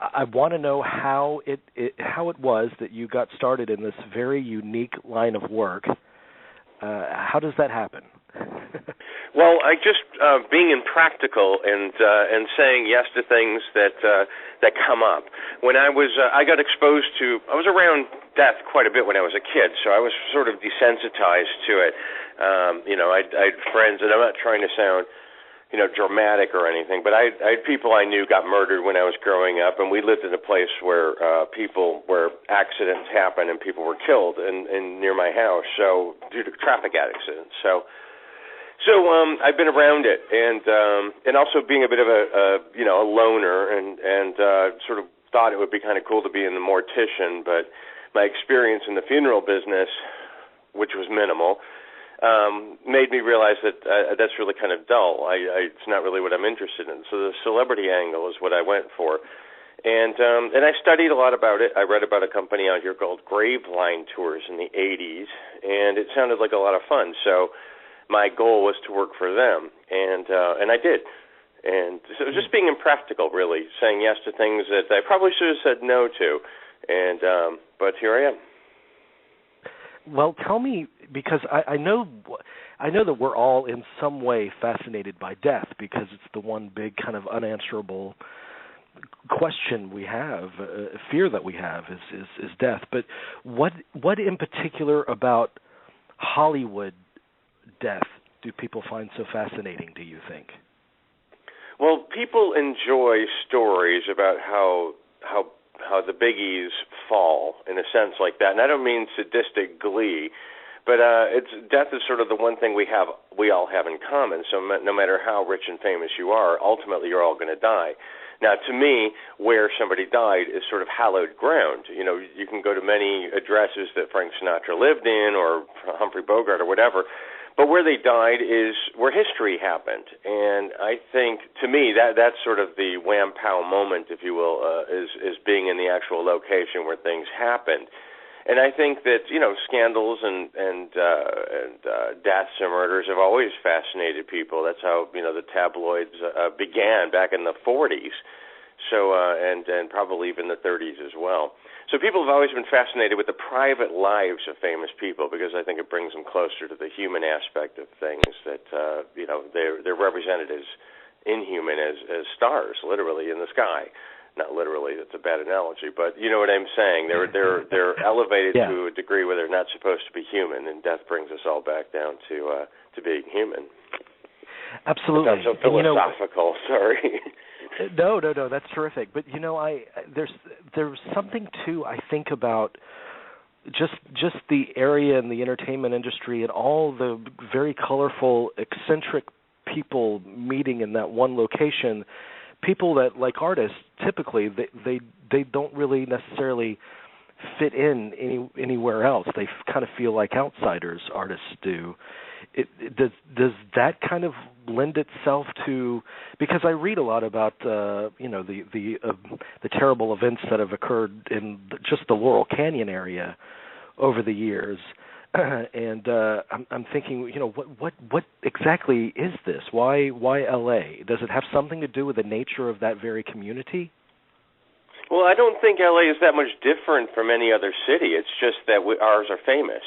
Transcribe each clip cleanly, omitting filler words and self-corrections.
I want to know how it was that you got started in this very unique line of work. How does that happen? Well, I just being impractical and saying yes to things that come up. When I got exposed to, I was around death quite a bit when I was a kid, so I was sort of desensitized to it. I had friends, and I'm not trying to sound, dramatic or anything, but I had people I knew got murdered when I was growing up, and we lived in a place where accidents happened and people were killed in near my house, so due to traffic accidents. So I've been around it, and also being a bit of a loner, and sort of thought it would be kind of cool to be in the mortician, but my experience in the funeral business, which was minimal, made me realize that that's really kind of dull. It's not really what I'm interested in. So the celebrity angle is what I went for. And I studied a lot about it. I read about a company out here called Graveline Tours in the 80s, and it sounded like a lot of fun. So my goal was to work for them, and I did. And so it was just being impractical, really, saying yes to things that I probably should have said no to. And but here I am. Well, tell me, because I know that we're all in some way fascinated by death, because it's the one big kind of unanswerable question we have, fear that we have is death. But what in particular about Hollywood death do people find so fascinating, do you think? Well, people enjoy stories about how the biggies fall, in a sense like that. And I don't mean sadistic glee, but death is sort of the one thing we all have in common. So no matter how rich and famous you are, ultimately you're all going to die. Now, to me, where somebody died is sort of hallowed ground. You can go to many addresses that Frank Sinatra lived in, or Humphrey Bogart, or whatever, but where they died is where history happened. And I think, to me, that's sort of the wham-pow moment, if you will, is being in the actual location where things happened. And I think that, scandals and deaths or murders have always fascinated people. That's how, the tabloids began back in the 40s, so and probably even the 30s as well. So people have always been fascinated with the private lives of famous people, because I think it brings them closer to the human aspect of things that, they're represented as inhuman as stars, literally, in the sky. Not literally, that's a bad analogy, but you know what I'm saying. They're elevated yeah. to a degree where they're not supposed to be human, and death brings us all back down to being human. Absolutely. It sounds so philosophical, sorry. No, that's terrific. But there's something too, I think, about just the area and the entertainment industry and all the very colorful, eccentric people meeting in that one location. People that, like artists, typically they don't really necessarily fit in anywhere else. They kind of feel like outsiders. Artists do. Does that kind of lend itself to? Because I read a lot about the terrible events that have occurred in just the Laurel Canyon area over the years. And I'm thinking, what exactly is this? Why L.A.? Does it have something to do with the nature of that very community? Well, I don't think L.A. is that much different from any other city. It's just that ours are famous.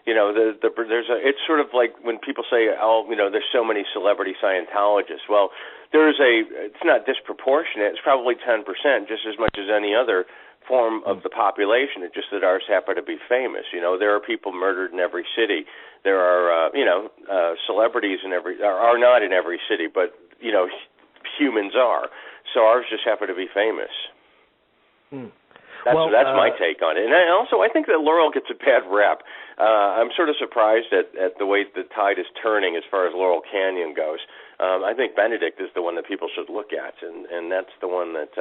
It's sort of like when people say, there's so many celebrity Scientologists. Well, it's not disproportionate. It's probably 10%, just as much as any other form of the population. It's just that ours happen to be famous. There are people murdered in every city. There are, celebrities are not in every city, but, humans are. So ours just happen to be famous. That's my take on it. And I think that Laurel gets a bad rep. I'm sort of surprised at the way the tide is turning as far as Laurel Canyon goes. I think Benedict is the one that people should look at, and that's the one that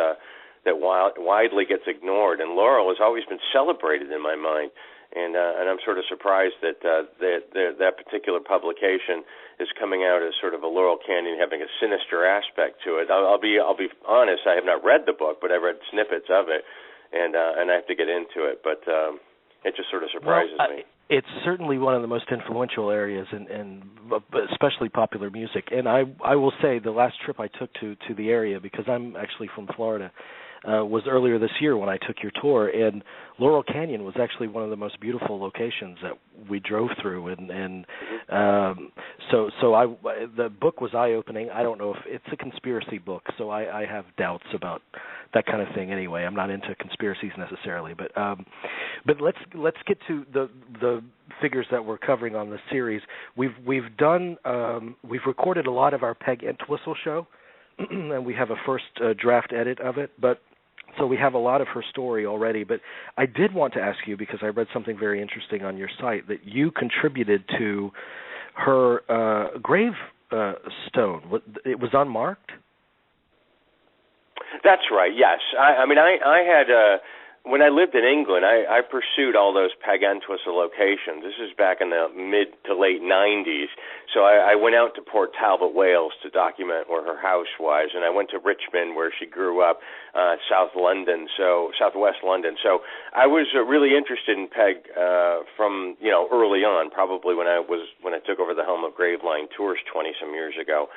widely gets ignored. And Laurel has always been celebrated in my mind, and I'm sort of surprised that that particular publication is coming out as sort of a Laurel Canyon having a sinister aspect to it. I'll be honest, I have not read the book, but I've read snippets of it, and I have to get into it. But it just sort of surprises me. It's certainly one of the most influential areas in especially popular music. And I will say the last trip I took to the area, because I'm actually from Florida, was earlier this year when I took your tour, and Laurel Canyon was actually one of the most beautiful locations that we drove through, and so the book was eye-opening. I don't know if it's a conspiracy book, so I have doubts about that kind of thing. Anyway, I'm not into conspiracies necessarily, but let's get to the figures that we're covering on the series. We've recorded a lot of our Peg Entwistle show, and we have a first draft edit of it, but so we have a lot of her story already. But I did want to ask you, because I read something very interesting on your site, that you contributed to her grave stone. It was unmarked? That's right, yes. I mean, I had, when I lived in England, I pursued all those Peg Entwistle locations. This is back in the mid to late 90s. So I went out to Port Talbot, Wales to document where her house was, and I went to Richmond where she grew up, southwest London. So I was really interested in Peg from, early on, probably when I took over the helm of Graveline Tours 20-some years ago.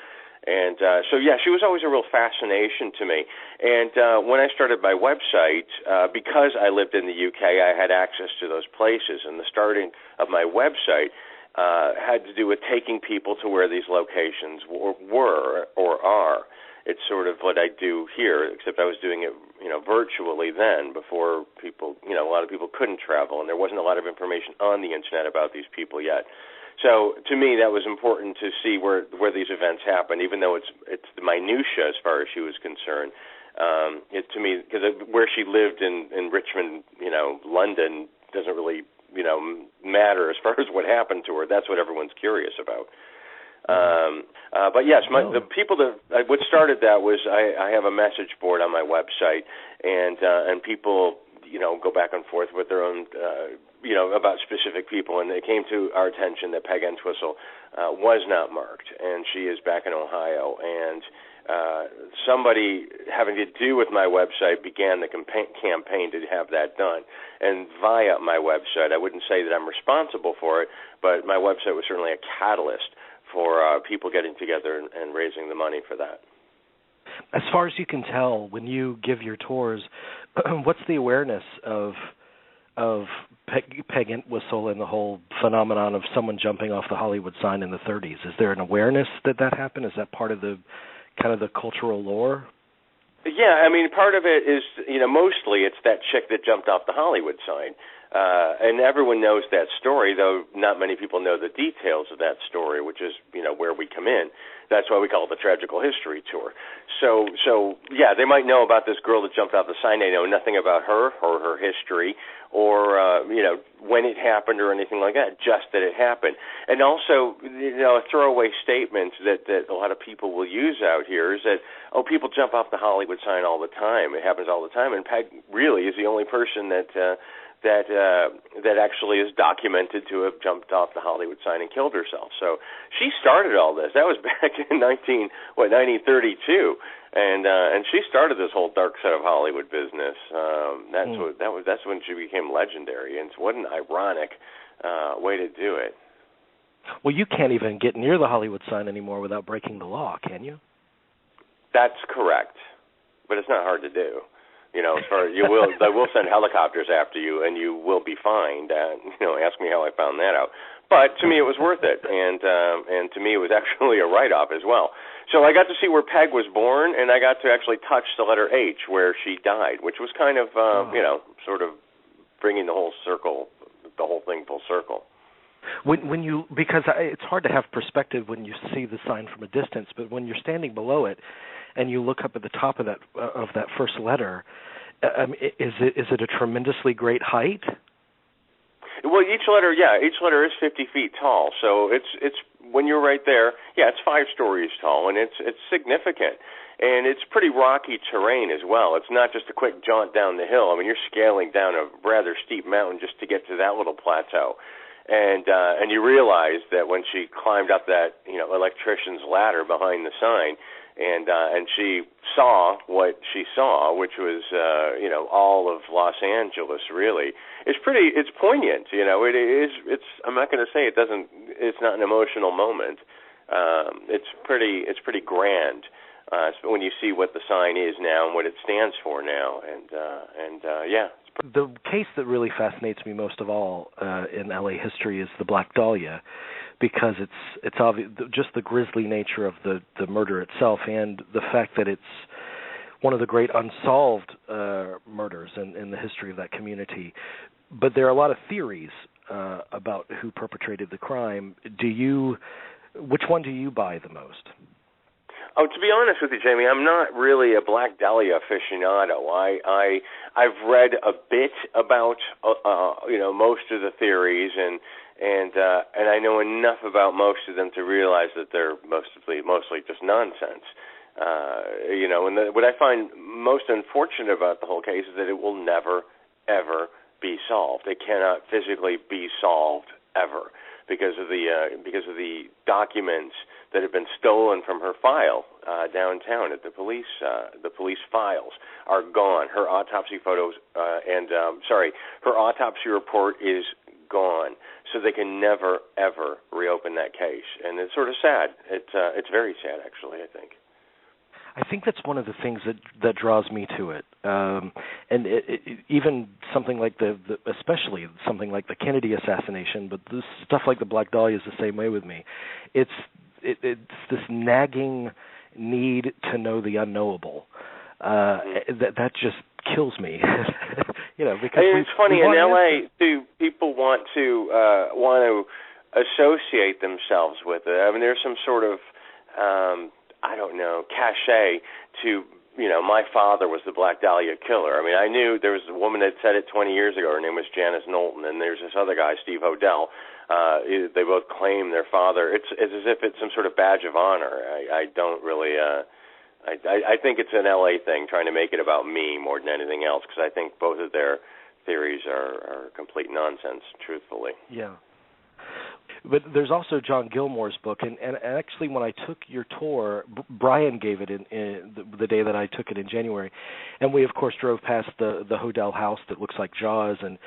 And so she was always a real fascination to me. And when I started my website, because I lived in the UK, I had access to those places. And the starting of my website had to do with taking people to where these locations were or are. It's sort of what I do here, except I was doing it, virtually then, before people, a lot of people couldn't travel, and there wasn't a lot of information on the internet about these people yet. So to me, that was important to see where these events happen, even though it's the minutia as far as she was concerned. To me, because where she lived in Richmond, London, doesn't really matter as far as what happened to her. That's what everyone's curious about. But yes, the people what started that was I have a message board on my website, and people go back and forth with their own about specific people, and it came to our attention that Peg Entwistle was not marked, and she is back in Ohio, and somebody having to do with my website began the campaign to have that done. And via my website, I wouldn't say that I'm responsible for it, but my website was certainly a catalyst for people getting together and raising the money for that. As far as you can tell, when you give your tours, what's the awareness of Peg Entwistle and the whole phenomenon of someone jumping off the Hollywood sign in the 30s? Is there an awareness that happened? Is that part of the kind of the cultural lore? Yeah, I mean, part of it is, mostly it's that chick that jumped off the Hollywood sign. And everyone knows that story, though not many people know the details of that story, which is, where we come in. That's why we call it the Tragical History Tour. So yeah, they might know about this girl that jumped off the sign. They know nothing about her or her history or, when it happened or anything like that, just that it happened. And also, a throwaway statement that a lot of people will use out here is that, people jump off the Hollywood sign all the time. It happens all the time. And Peg really is the only person that actually is documented to have jumped off the Hollywood sign and killed herself. So she started all this. That was back in 1932, and she started this whole dark side of Hollywood business. That's when she became legendary. And what an ironic way to do it. Well, you can't even get near the Hollywood sign anymore without breaking the law, can you? That's correct, but it's not hard to do. As far as they will send helicopters after you, and you will be fined. Ask me how I found that out. But to me, it was worth it, and to me, it was actually a write-off as well. So I got to see where Peg was born, and I got to actually touch the letter H where she died, which was kind of, sort of bringing the whole thing full circle. Because it's hard to have perspective when you see the sign from a distance, but when you're standing below it and you look up at the top of that first letter, is it a tremendously great height? Well, each letter is 50 feet tall. So it's when you're right there, it's 5 stories tall, and it's significant. And it's pretty rocky terrain as well. It's not just a quick jaunt down the hill. I mean, you're scaling down a rather steep mountain just to get to that little plateau. And you realize that when she climbed up that electrician's ladder behind the sign, and she saw what she saw, which was all of Los Angeles. Really, it's poignant. It is. I'm not going to say it's not an emotional moment. It's pretty grand. when you see what the sign is now and what it stands for now, yeah. The case that really fascinates me most of all in LA history is the Black Dahlia, because it's obvious, just the grisly nature of the murder itself, and the fact that it's one of the great unsolved murders in the history of that community. But there are a lot of theories about who perpetrated the crime. Which one do you buy the most? Oh, to be honest with you, Jamie, I'm not really a Black Dahlia aficionado. I've read a bit about most of the theories, and I know enough about most of them to realize that they're mostly just nonsense. And what I find most unfortunate about the whole case is that it will never, ever be solved. It cannot physically be solved ever because of the documents that have been stolen from her file downtown at the police. The police files are gone. Her autopsy photos her autopsy report is gone. So they can never ever reopen that case, and it's sort of sad. It's very sad, actually, I think. I think that's one of the things that draws me to it, and even something like especially something like the Kennedy assassination, but this stuff like the Black Dahlia is the same way with me. It's this nagging need to know the unknowable that just kills me. Because it's funny in LA too. People want to associate themselves with it. I mean, there's some sort of cachet to, my father was the Black Dahlia killer. I mean, I knew there was a woman that said it 20 years ago. Her name was Janice Knowlton, and there's this other guy, Steve Hodel. They both claim their father. It's as if it's some sort of badge of honor. I don't really. I think it's an LA thing, trying to make it about me more than anything else, because I think both of their theories are complete nonsense, truthfully. Yeah. But there's also John Gilmore's book, and actually when I took your tour, Brian gave it in the day that I took it in January, and we of course drove past the Hodel house that looks like Jaws, and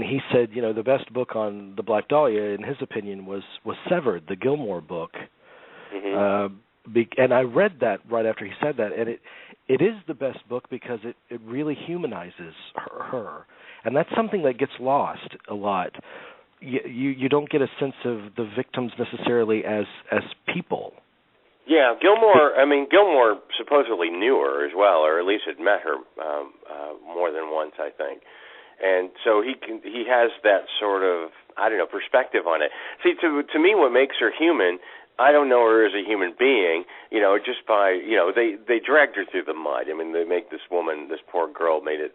he said, the best book on the Black Dahlia, in his opinion, was Severed, the Gilmore book. Mm-hmm. And I read that right after he said that, and it is the best book because it really humanizes her, and that's something that gets lost a lot. You don't get a sense of the victims necessarily as people. Yeah, Gilmore supposedly knew her as well, or at least had met her more than once, I think. And so he has that sort of, perspective on it. See, to me, what makes her human, I don't know her as a human being, just by, they dragged her through the mud. I mean, they make this woman, this poor girl, made it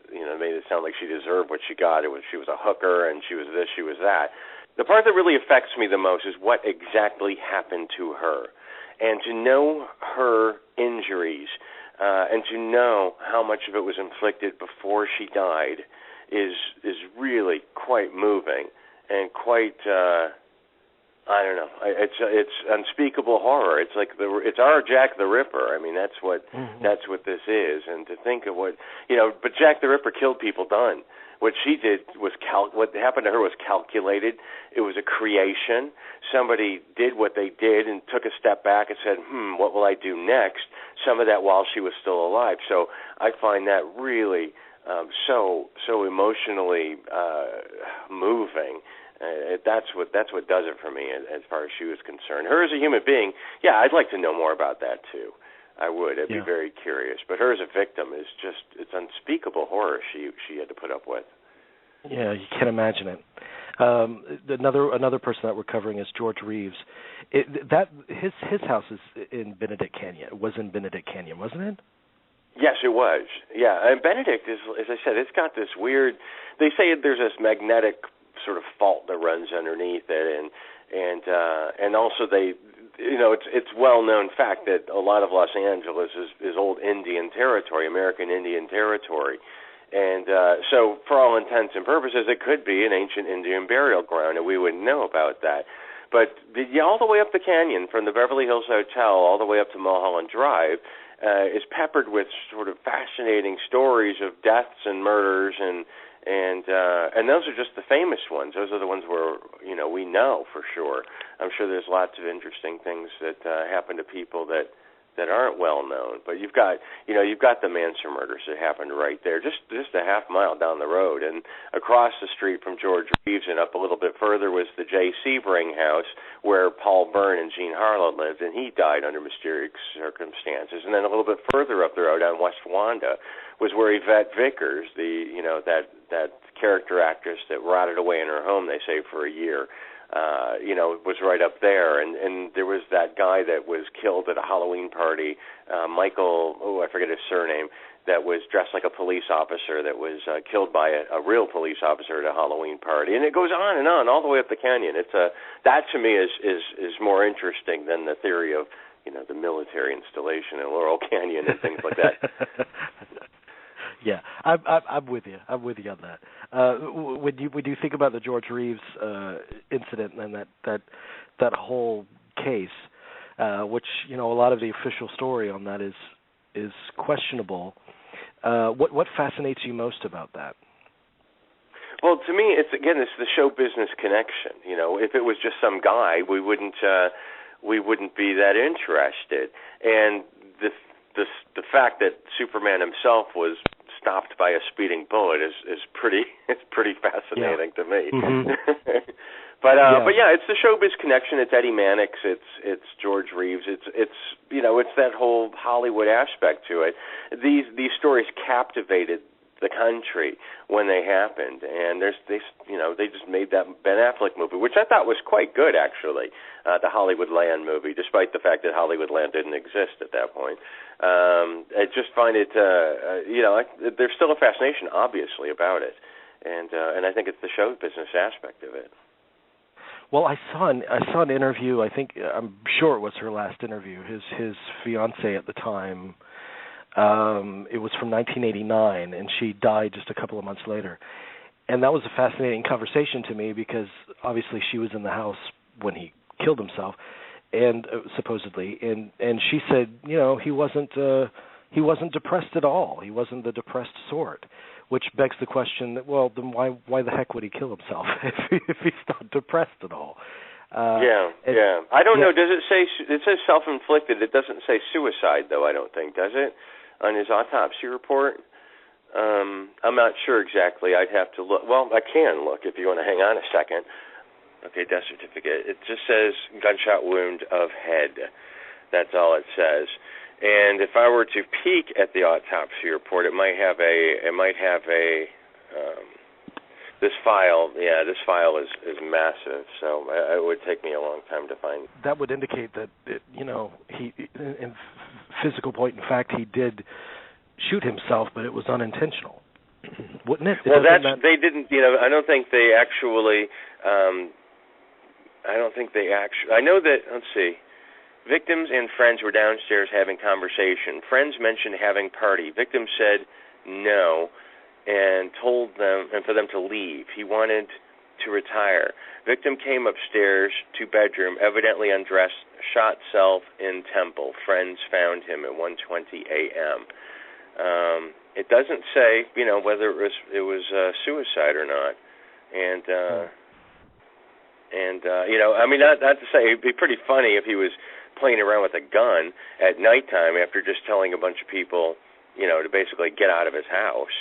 sound like she deserved what she got. She was a hooker, and she was this, she was that. The part that really affects me the most is what exactly happened to her. And to know her injuries, and to know how much of it was inflicted before she died is really quite moving and quite, it's unspeakable horror. It's like it's our Jack the Ripper. I mean, that's what this is. And to think of what but Jack the Ripper killed people done. What she did was what happened to her was calculated. It was a creation. Somebody did what they did and took a step back and said, what will I do next? Some of that while she was still alive. So I find that really so emotionally moving. That's what does it for me as far as she was concerned. Her as a human being, yeah, I'd like to know more about that too. I would. I'd be very curious. But her as a victim is it's unspeakable horror she had to put up with. Yeah, you can't imagine it. Another person that we're covering is George Reeves. His house is in Benedict Canyon. Was in Benedict Canyon, wasn't it? Yes, it was. Yeah, and Benedict is, as I said, it's got this weird. They say there's this magnetic sort of fault that runs underneath it, and also they, it's well known fact that a lot of Los Angeles is old Indian territory, American Indian territory, and so for all intents and purposes, it could be an ancient Indian burial ground, and we wouldn't know about that. But all the way up the canyon, from the Beverly Hills Hotel all the way up to Mulholland Drive, is peppered with sort of fascinating stories of deaths and murders, and those are just the famous ones. Those are the ones where we know for sure. I'm sure there's lots of interesting things that happen to people that that aren't well known. But you've got the Manson murders that happened right there, just a half mile down the road, and across the street from George Reeves and up a little bit further was the J. Sebring house where Paul Byrne and Jean Harlow lived, and he died under mysterious circumstances. And then a little bit further up the road on West Wanda was where Yvette Vickers, that character actress that rotted away in her home, they say, for a year, was right up there. And there was that guy that was killed at a Halloween party, Michael, I forget his surname, that was dressed like a police officer that was killed by a real police officer at a Halloween party. And it goes on and on, all the way up the canyon. That to me is more interesting than the theory of, the military installation in Laurel Canyon and things like that. Yeah, I'm with you. I'm with you on that. When you think about the George Reeves incident and that whole case, which a lot of the official story on that is questionable. What fascinates you most about that? Well, to me, it's the show business connection. If it was just some guy, we wouldn't be that interested. And the fact that Superman himself was stopped by a speeding bullet is pretty fascinating to me. Mm-hmm. But it's the showbiz connection. It's Eddie Mannix. It's George Reeves. It's that whole Hollywood aspect to it. These stories captivated the country when they happened, and they just made that Ben Affleck movie, which I thought was quite good actually, the Hollywood Land movie, despite the fact that Hollywood Land didn't exist at that point. I just find it, there's still a fascination obviously about it, and I think it's the show business aspect of it. Well, I saw an interview. I'm sure it was her last interview. His fiance at the time. It was from 1989, and she died just a couple of months later. And that was a fascinating conversation to me because obviously she was in the house when he killed himself, and supposedly, and she said, he wasn't depressed at all. He wasn't the depressed sort, which begs the question that, well, then why the heck would he kill himself if he's not depressed at all? I don't know. Does it say? It says self-inflicted. It doesn't say suicide, though. I don't think, does it, on his autopsy report? I'm not sure exactly. I'd have to look. Well, I can look if you want to hang on a second. Okay, death certificate. It just says gunshot wound of head. That's all it says. And if I were to peek at the autopsy report, it might have a. This file is massive, so it would take me a long time to find. That would indicate that he, in physical point in fact, he did shoot himself, but it was unintentional, wouldn't it? Well, they didn't. I don't think they actually. I know that. Let's see. Victims and friends were downstairs having conversation. Friends mentioned having party. Victim said no, and told them and for them to leave. He wanted to retire. Victim came upstairs to bedroom, evidently undressed, shot self in temple. Friends found him at 1:20 a.m. It doesn't say, whether it was suicide or not, and not to say it'd be pretty funny if he was playing around with a gun at nighttime after just telling a bunch of people, to basically get out of his house.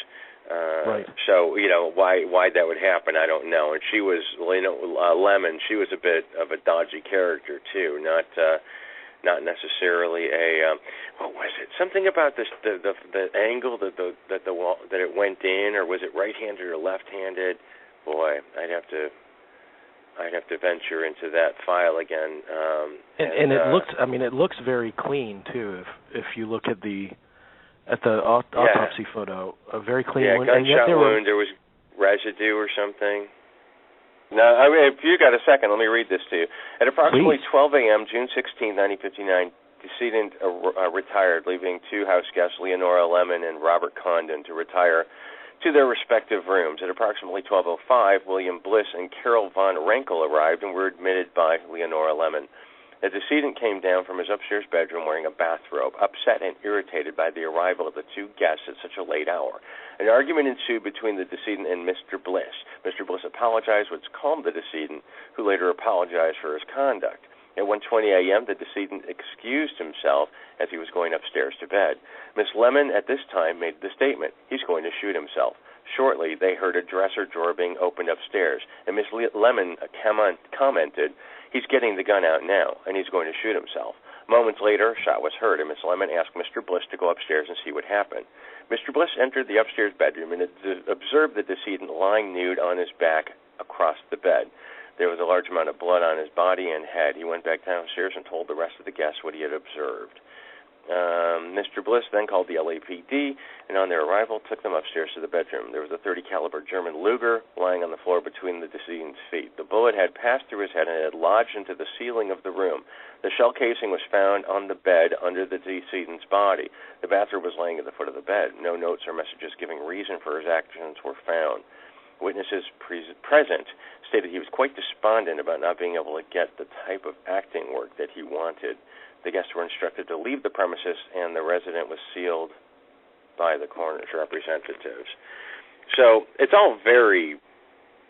Right. So, why that would happen, I don't know. And she was, Lemon, she was a bit of a dodgy character, too, not necessarily a, what was it? Something about this, the angle that it went in, or was it right-handed or left-handed? Boy, I'd have to venture into that file again. And it looks very clean too. If you look at the autopsy photo, a very clean one. Gunshot wound. There was residue or something. Now, if you got a second, let me read this to you. At approximately 12 a.m., June 16, 1959, decedent retired, leaving two house guests, Leonora Lemon and Robert Condon, to retire to their respective rooms. At approximately 12:05, William Bliss and Carol Von Rankel arrived and were admitted by Leonora Lemon. The decedent came down from his upstairs bedroom wearing a bathrobe, upset and irritated by the arrival of the two guests at such a late hour. An argument ensued between the decedent and Mr. Bliss. Mr. Bliss apologized, which calmed the decedent, who later apologized for his conduct. At 1:20 a.m., the decedent excused himself as he was going upstairs to bed. Miss Lemon at this time made the statement, "He's going to shoot himself." Shortly, they heard a dresser drawer being opened upstairs, and Miss Lemon commented, "He's getting the gun out now, and he's going to shoot himself." Moments later, a shot was heard, and Miss Lemon asked Mr. Bliss to go upstairs and see what happened. Mr. Bliss entered the upstairs bedroom and observed the decedent lying nude on his back across the bed. There was a large amount of blood on his body and head. He went back downstairs and told the rest of the guests what he had observed. Mr. Bliss then called the LAPD, and on their arrival, took them upstairs to the bedroom. There was a .30 caliber German Luger lying on the floor between the decedent's feet. The bullet had passed through his head and had lodged into the ceiling of the room. The shell casing was found on the bed under the decedent's body. The bathrobe was laying at the foot of the bed. No notes or messages giving reason for his actions were found. Witnesses present stated he was quite despondent about not being able to get the type of acting work that he wanted. The guests were instructed to leave the premises, and the resident was sealed by the coroner's representatives. So it's all very,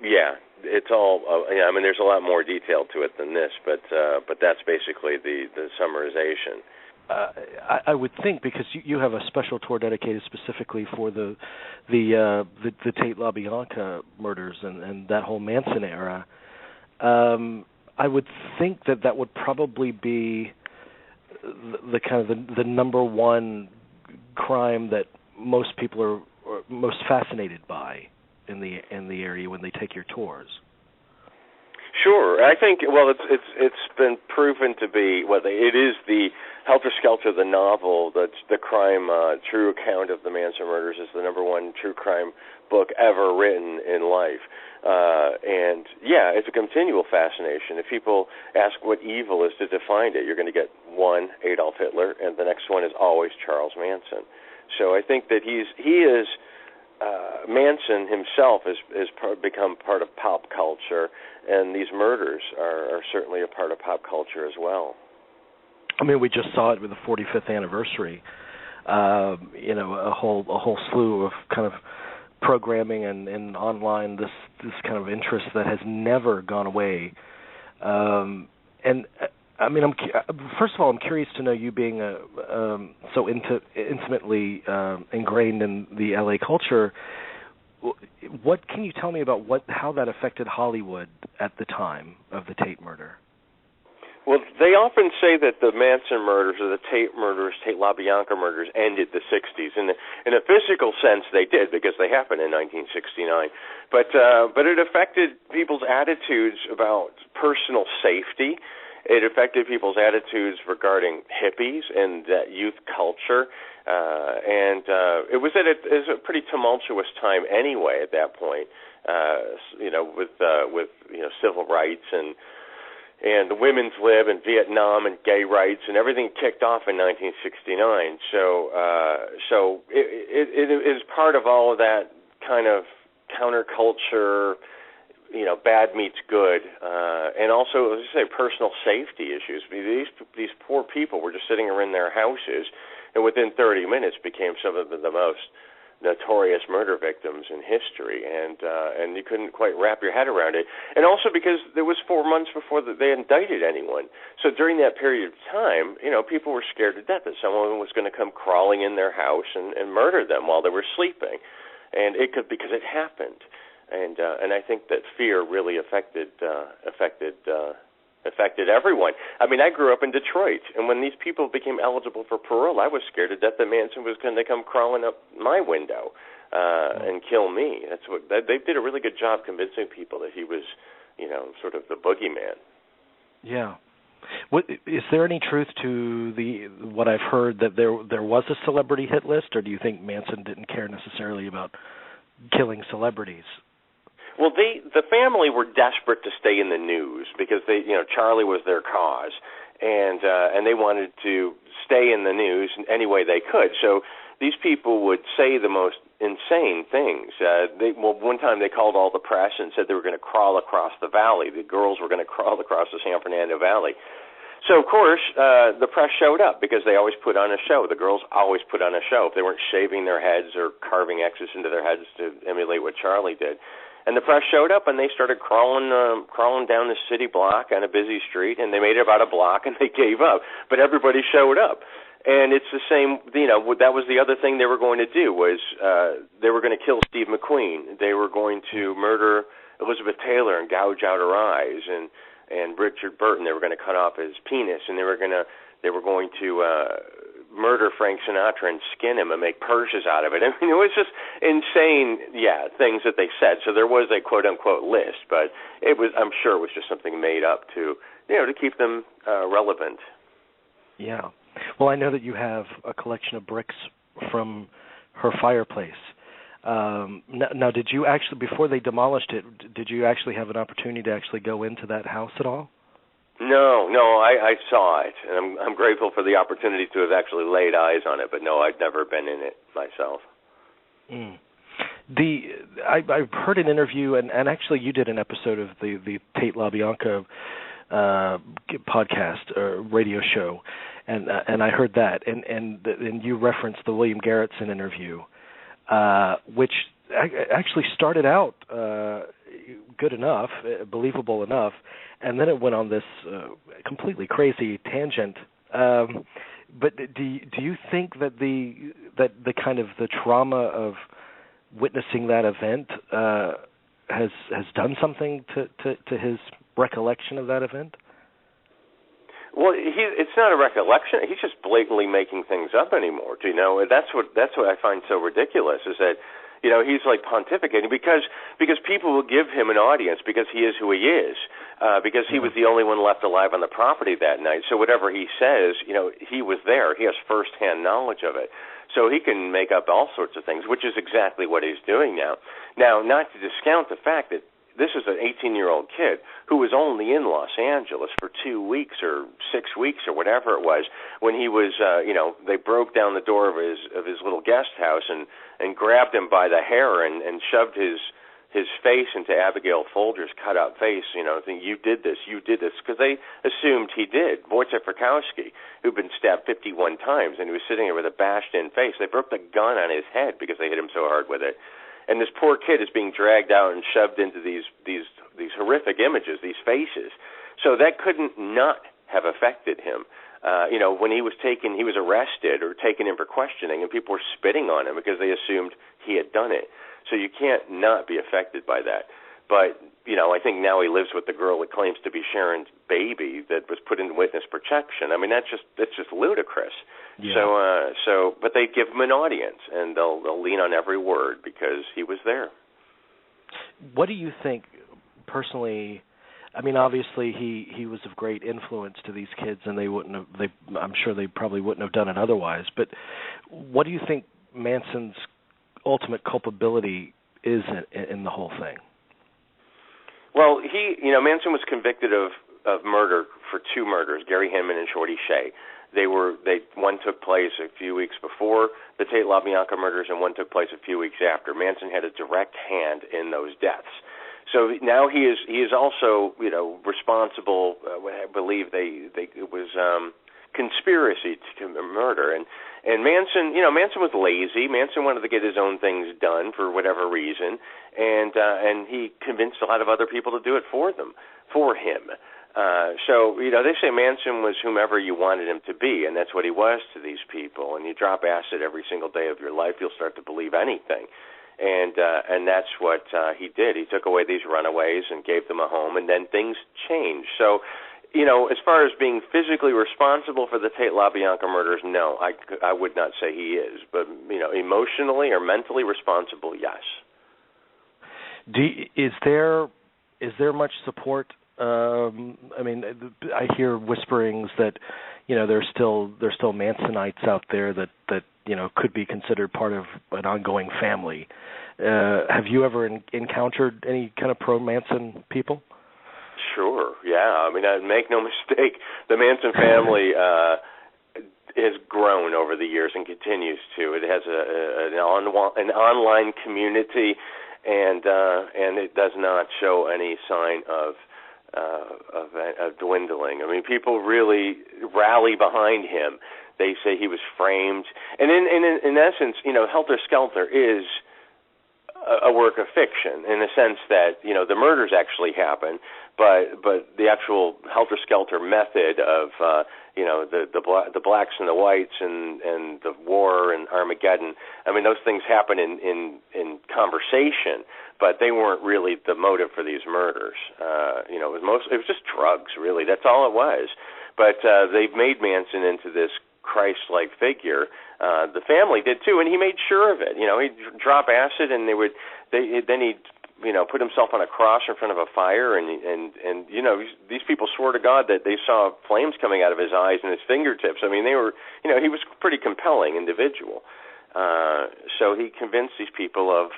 it's all. I mean, there's a lot more detail to it than this, but that's basically the summarization. I would think, because you have a special tour dedicated specifically for the Tate LaBianca murders and that whole Manson era. I would think that would probably be the kind of the number one crime that most people are most fascinated by in the area when they take your tours. Sure, I think. Well, it's been proven to be. Well, it is the Helter Skelter, the novel. That's the crime true account of the Manson murders is the number one true crime book ever written in life. And it's a continual fascination. If people ask what evil is to define it, you're going to get one, Adolf Hitler, and the next one is always Charles Manson. So I think that he is Manson himself has become part of pop culture, and these murders are certainly a part of pop culture as well. I mean, we just saw it with the 45th anniversary. A whole slew of kind of programming and online this kind of interest that has never gone away. And I mean, first of all, I'm curious to know, you being so intimately ingrained in the LA culture. What can you tell me about how that affected Hollywood at the time of the Tate murder? Well, they often say that the Manson murders or the Tate murders, Tate LaBianca murders, ended the 60s. And in a physical sense, they did, because they happened in 1969. But it affected people's attitudes about personal safety. It affected people's attitudes regarding hippies and youth culture. And it was a pretty tumultuous time anyway at that point, with civil rights and the women's lib and Vietnam and gay rights and everything kicked off in 1969. So it is part of all of that kind of counterculture, bad meets good, and also, as I say, personal safety issues. These poor people were just sitting around their houses, and within 30 minutes became some of the most notorious murder victims in history, and you couldn't quite wrap your head around it. And also because there was 4 months before they indicted anyone. So during that period of time, people were scared to death that someone was going to come crawling in their house and murder them while they were sleeping, and because it happened. And I think that fear really affected everyone. I mean, I grew up in Detroit, and when these people became eligible for parole, I was scared to death that Manson was going to come crawling up my window and kill me. That's what they did a really good job convincing people that he was, sort of the boogeyman. Yeah. Is there any truth to what I've heard that there was a celebrity hit list, or do you think Manson didn't care necessarily about killing celebrities? Well, the family were desperate to stay in the news because Charlie was their cause, and they wanted to stay in the news any way they could. So these people would say the most insane things. One time they called all the press and said they were going to crawl across the valley. The girls were going to crawl across the San Fernando Valley. So, of course, the press showed up because they always put on a show. The girls always put on a show. If they weren't shaving their heads or carving X's into their heads to emulate what Charlie did. And the press showed up, and they started crawling down the city block on a busy street, and they made it about a block, and they gave up. But everybody showed up. And it's the same, that was the other thing they were going to do, was they were going to kill Steve McQueen. They were going to murder Elizabeth Taylor and gouge out her eyes, and Richard Burton, they were going to cut off his penis, and they were going to murder Frank Sinatra and skin him and make purses out of it. I mean, it was just insane, things that they said. So there was a quote-unquote list, but I'm sure it was just something made up to keep them relevant. Yeah. Well, I know that you have a collection of bricks from her fireplace. Now, did you actually, before they demolished it, did you actually have an opportunity to actually go into that house at all? No, I saw it, and I'm grateful for the opportunity to have actually laid eyes on it, but no, I'd never been in it myself. I've heard an interview, and actually you did an episode of the Tate LaBianca podcast or radio show, and I heard that, and you referenced the William Garretson interview, which actually started out good enough, believable enough, and then it went on this completely crazy tangent. But do you think that the kind of the trauma of witnessing that event has done something to his recollection of that event? Well, it's not a recollection. He's just blatantly making things up anymore. That's what I find so ridiculous, is that he's like pontificating because people will give him an audience because he is who he is, because he was the only one left alive on the property that night. So whatever he says, he was there. He has firsthand knowledge of it. So he can make up all sorts of things, which is exactly what he's doing now. Now, not to discount the fact that this is an 18-year-old kid who was only in Los Angeles for 2 weeks or 6 weeks or whatever it was when he was, they broke down the door of his little guest house and grabbed him by the hair and shoved his face into Abigail Folger's cut-out face, thinking, you did this, because they assumed he did. Wojciech Frykowski, who'd been stabbed 51 times, and he was sitting there with a bashed-in face. They broke the gun on his head because they hit him so hard with it. And this poor kid is being dragged out and shoved into these horrific images, these faces. So that couldn't not have affected him. When he was arrested or taken in for questioning, and people were spitting on him because they assumed he had done it. So you can't not be affected by that. But, I think now he lives with the girl that claims to be Sharon's baby that was put in witness protection. I mean, that's just ludicrous. Yeah. But they give him an audience, and they'll lean on every word because he was there. What do you think, personally? I mean, obviously he was of great influence to these kids, and I'm sure they probably wouldn't have done it otherwise. But what do you think Manson's ultimate culpability is in the whole thing? Well, Manson was convicted of murder for 2 murders, Gary Hinman and Shorty Shea. One took place a few weeks before the Tate LaBianca murders, and one took place a few weeks after. Manson had a direct hand in those deaths. So now he is also responsible. I believe it was conspiracy to murder, and Manson was lazy. Manson wanted to get his own things done for whatever reason, and he convinced a lot of other people to do it for him. So they say Manson was whomever you wanted him to be, and that's what he was to these people. And you drop acid every single day of your life, you'll start to believe anything. And that's what he did. He took away these runaways and gave them a home, and then things changed. So, as far as being physically responsible for the Tate LaBianca murders, no, I would not say he is. But, emotionally or mentally responsible, yes. Is there much support? I mean, I hear whisperings that, there's still Mansonites out there that could be considered part of an ongoing family. Have you ever encountered any kind of pro-Manson people? Sure, yeah. I mean, make no mistake, the Manson family has grown over the years and continues to. It has an online community, and it does not show any sign of dwindling. I mean, people really rally behind him. They say he was framed, and in essence, Helter Skelter is a a work of fiction in the sense that, you know, the murders actually happen, but the actual helter-skelter method of, you know, the blacks and the whites and the war and Armageddon, I mean, those things happen in conversation, but they weren't really the motive for these murders. You know, it was just drugs, really. That's all it was. But they've made Manson into this Christ-like figure. The family did too, and he made sure of it. You know, he'd drop acid, and then he'd, you know, put himself on a cross in front of a fire, and you know, these people swore to God that they saw flames coming out of his eyes and his fingertips. I mean, they were, you know, he was a pretty compelling individual. So he convinced these people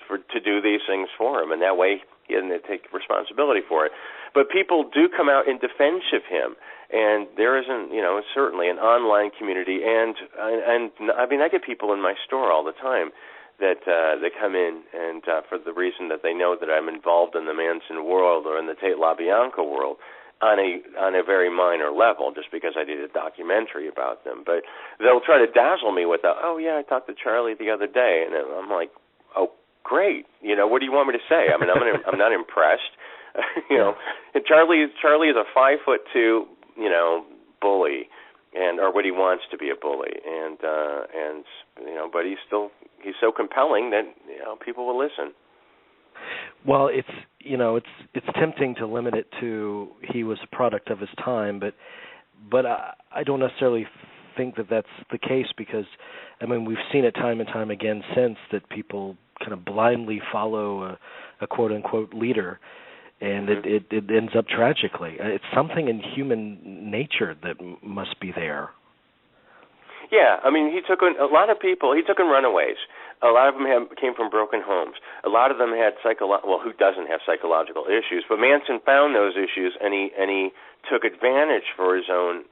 to do these things for him, and that way he didn't take responsibility for it. But people do come out in defense of him, and there isn't, you know, certainly an online community, and I mean, I get people in my store all the time that come in, and for the reason that they know that I'm involved in the Manson world or in the Tate LaBianca world on a very minor level, just because I did a documentary about them. But they'll try to dazzle me with, oh yeah, I talked to Charlie the other day, and I'm like, oh great, you know, what do you want me to say? I mean, I'm not impressed. You know, and Charlie is a 5'2", you know, bully, or what he wants to be a bully, and you know, but he's so compelling that, you know, people will listen. Well, it's, you know, it's tempting to limit it to he was a product of his time, but I don't necessarily think that that's the case, because I mean, we've seen it time and time again since that people kind of blindly follow a quote unquote leader. And it ends up tragically. It's something in human nature that must be there. Yeah, I mean, he took in runaways. A lot of them came from broken homes. A lot of them had who doesn't have psychological issues? But Manson found those issues, and he took advantage for his own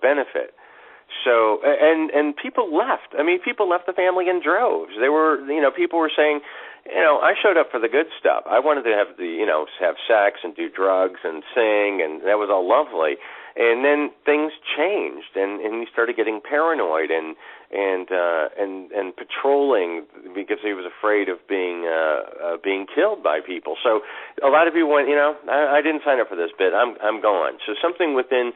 benefit. So, and people left. I mean, people left the family in droves. They were, you know, people were saying, you know, I showed up for the good stuff. I wanted to have have sex and do drugs and sing, and that was all lovely. And then things changed, and he started getting paranoid and patrolling because he was afraid of being killed by people. So a lot of people went, you know, I didn't sign up for this bit. I'm gone. So something within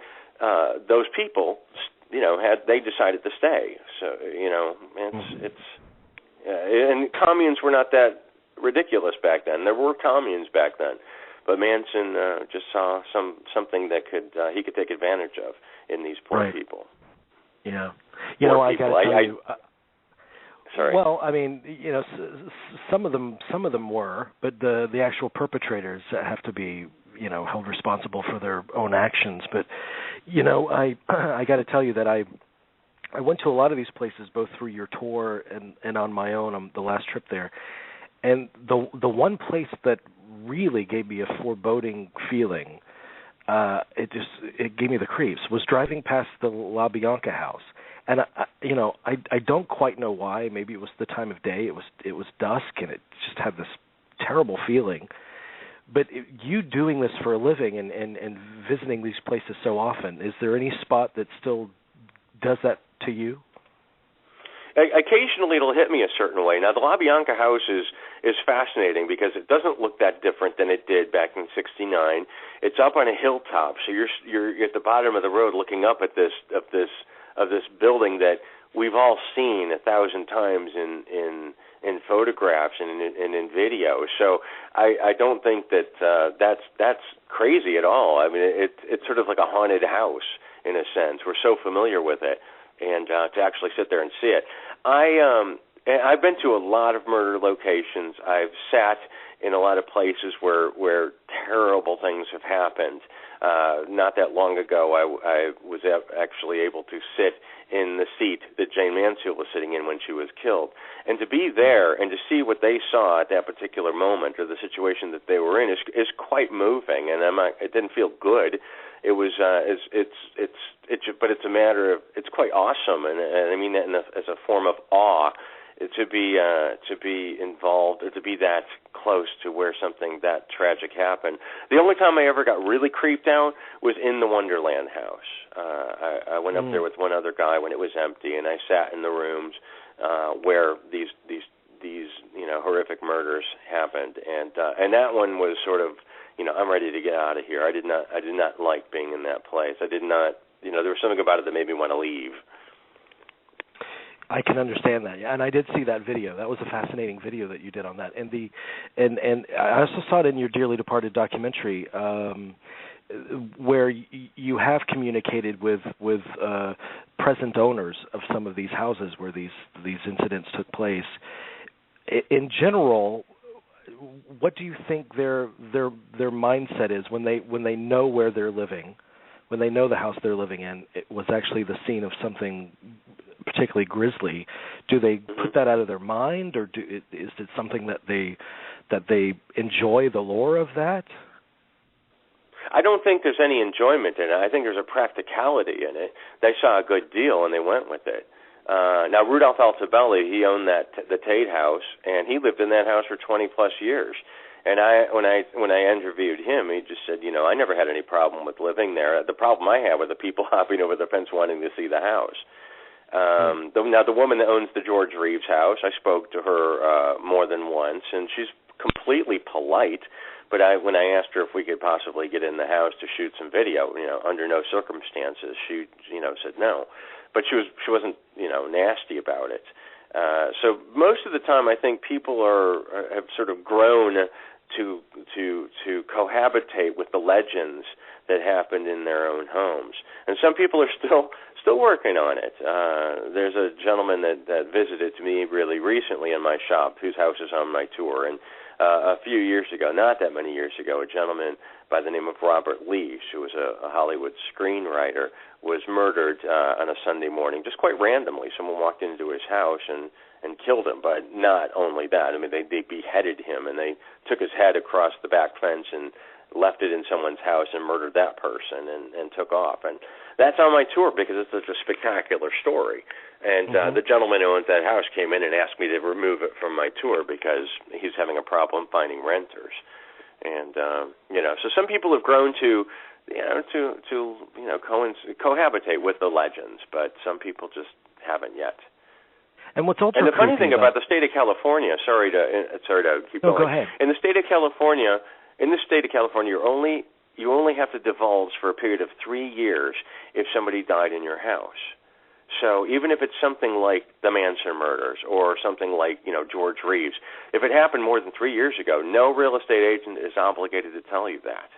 those people, you know, they decided to stay. So, you know, and communes were not that ridiculous back then. There were communes back then, but Manson just saw something that he could take advantage of in these poor people. Yeah, you know, I got to tell you. Sorry. Well, I mean, you know, some of them were, but the actual perpetrators have to be, you know, held responsible for their own actions. But, you know, I got to tell you that I went to a lot of these places, both through your tour and on my own on the last trip there. And the one place that really gave me a foreboding feeling, it gave me the creeps, was driving past the LaBianca house. And I don't quite know why. Maybe it was the time of day. It was dusk, and it just had this terrible feeling. But you doing this for a living and visiting these places so often, is there any spot that still does that to you? Occasionally it'll hit me a certain way. Now, the LaBianca house is fascinating because it doesn't look that different than it did back in '69. It's up on a hilltop, so you're at the bottom of the road looking up at this building that we've all seen 1,000 times in photographs and in video. So I don't think that that's crazy at all. I mean, it's sort of like a haunted house in a sense. We're so familiar with it, and to actually sit there and see it. I've been to a lot of murder locations. I've sat in a lot of places where terrible things have happened. Not that long ago, I was actually able to sit in the seat that Jane Mansfield was sitting in when she was killed. And to be there and to see what they saw at that particular moment, or the situation that they were in, is quite moving. And it didn't feel good. It was but it's a matter of, it's quite awesome, and I mean that as a form of awe, to be involved, or to be that close to where something that tragic happened. The only time I ever got really creeped out was in the Wonderland house. I went up there with one other guy when it was empty, and I sat in the rooms where these these horrific murders happened, and that one was sort of, I'm ready to get out of here. I did not like being in that place. I did not, there was something about it that made me want to leave. I can understand that, and I did see that video. That was a fascinating video that you did on that, and I also saw it in your Dearly Departed documentary, where you have communicated with present owners of some of these houses where these incidents took place. In general, what do you think their mindset is when they know where they're living, when they know the house they're living in it was actually the scene of something particularly grisly? Do they put that out of their mind, or is it something that they enjoy the lore of that? I don't think there's any enjoyment in it. I think there's a practicality in it. They saw a good deal and they went with it. Now, Rudolph Altobelli, he owned the Tate house, and he lived in that house for 20 plus years. And when I interviewed him, he just said, I never had any problem with living there. The problem I had were the people hopping over the fence wanting to see the house. Now, the woman that owns the George Reeves house, I spoke to her more than once, and she's completely polite. But when I asked her if we could possibly get in the house to shoot some video, under no circumstances, she said no. But she wasn't nasty about it. So most of the time, I think people have sort of grown to cohabitate with the legends that happened in their own homes, and some people are still working on it. There's a gentleman that visited me really recently in my shop, whose house is on my tour, and a few years ago, not that many years ago, a gentleman by the name of Robert Leach, who was a Hollywood screenwriter, was murdered on a Sunday morning, just quite randomly. Someone walked into his house and killed him, but not only that. I mean, they beheaded him, and they took his head across the back fence and left it in someone's house and murdered that person and took off. And that's on my tour because it's such a spectacular story. And the gentleman who owns that house came in and asked me to remove it from my tour because he's having a problem finding renters. And so some people have grown to cohabitate with the legends, but some people just haven't yet. And what's also and the funny thing about the state of California, sorry to keep going. Go ahead. In the state of California, you only have to divulge for a period of 3 years if somebody died in your house. So even if it's something like the Manson murders or something like, George Reeves, if it happened more than 3 years ago, no real estate agent is obligated to tell you that.